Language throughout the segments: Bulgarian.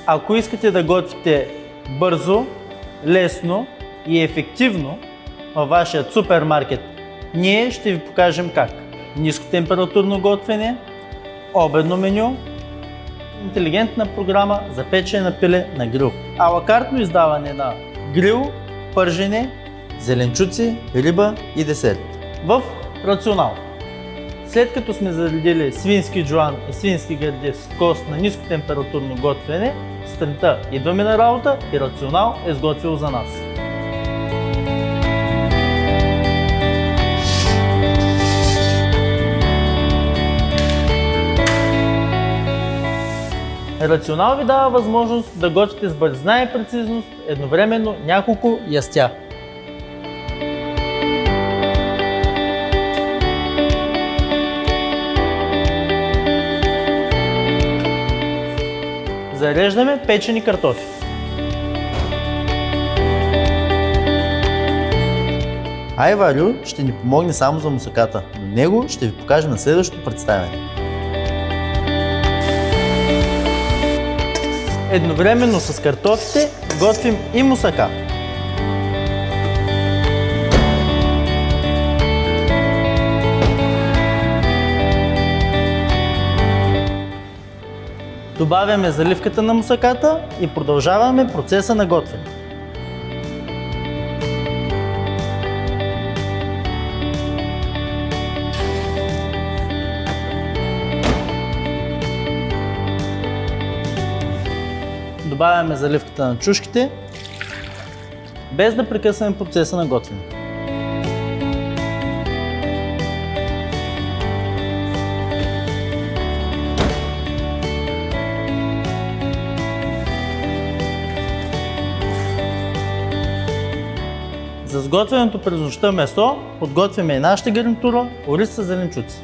Ако искате да готвите бързо, лесно и ефективно във вашия супермаркет, ние ще ви покажем как. Нискотемпературно готвене, обедно меню, интелигентна програма за печене на пиле на грил. Алакартно издаване на грил, пържене, зеленчуци, риба и десерт. В Рационал. След като сме заредили свински джоан и свински гърди с кост на нискотемпературно готвене, сутринта идваме на работа и Рационал е сготвил за нас. Рационал ви дава възможност да готвите с бързина и прецизност едновременно няколко ястия. Зареждаме печени картофи. Айварю ще ни помогне само за мусаката, но него ще ви покажем на следващото представяне. Едновременно с картофите готвим и мусака. Добавяме заливката на мусаката и продължаваме процеса на готвене. Добавяме заливката на чушките, без да прекъсваме процеса на готвене. За сготвянето през нощта месо подготвяме и нашата гарнитура ориз със зеленчуци.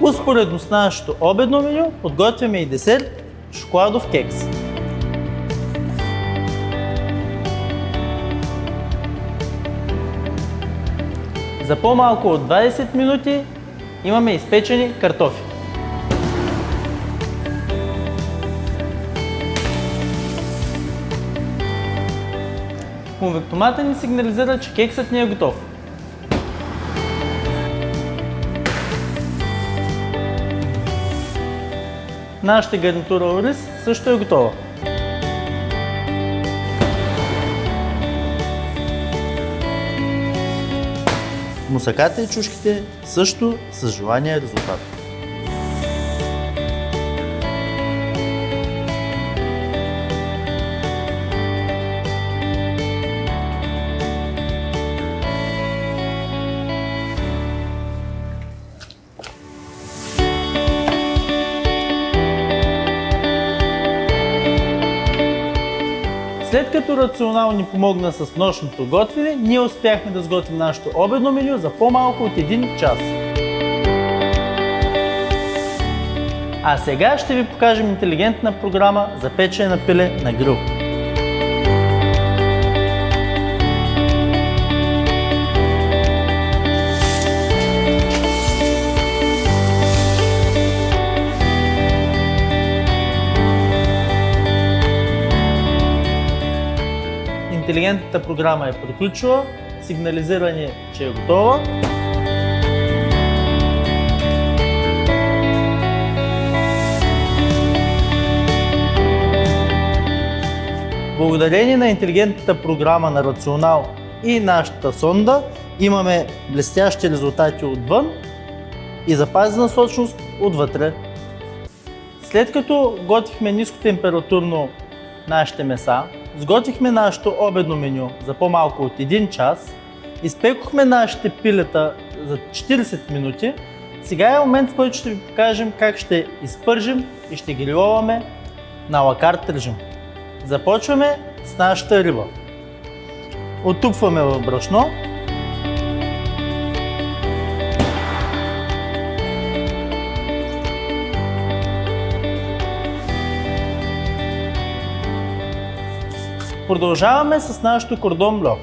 Успоредно с нашето обедно меню подготвяме и десерт шоколадов кекс. За по-малко от 20 минути имаме изпечени картофи. Конвектомата ни сигнализира, че кексът ни е готов. Нашата гарнитура ориз също е готова. Мусаката и чушките също с желания резултат. След като Рационал ни помогна с нощното готвене, ние успяхме да сготвим нашето обедно меню за по-малко от 1 час. А сега ще ви покажем интелигентна програма за печене на пиле на грил. Интелигентната програма е приключила, сигнализира ни, че е готова. Благодарение на интелигентната програма на Рационал и нашата сонда имаме блестящи резултати отвън и запазена сочност отвътре. След като готвихме нискотемпературно нашите меса, сготвихме нашето обедно меню за по-малко от 1 час, изпекохме нашите пилета за 40 минути. Сега е момент, в който ще ви покажем как ще изпържим и ще гриловаме на алакарт режим. Започваме с нашата риба. Отупваме в брашно. Продължаваме с нашото кордон блю.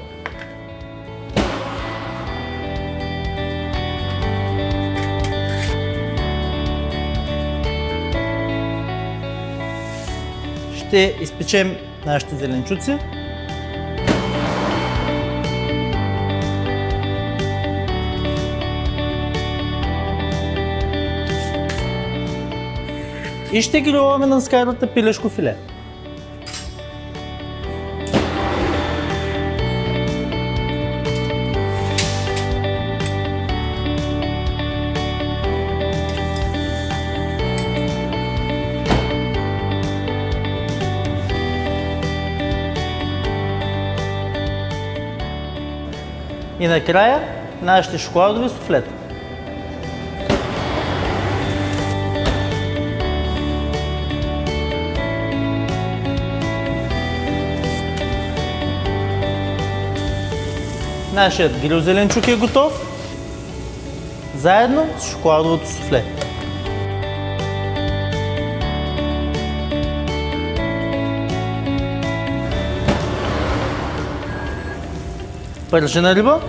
ще изпечем нашите зеленчуци. И ще грилваме на скарата пилешко филе. И накрая нашите шоколадови суфлета. Нашият грил зеленчук е готов, заедно с шоколадовото суфле. Пържена риба,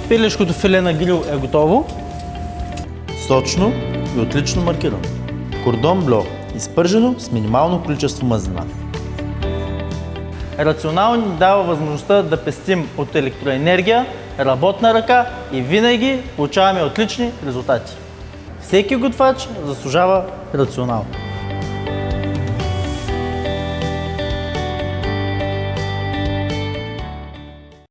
пилешкото филе на грил е готово, сочно и отлично маркирано. Кордон блю, изпържено с минимално количество мазнина. Рационално ни дава възможността да пестим от електроенергия, работна ръка и винаги получаваме отлични резултати. Всеки готвач заслужава рационално.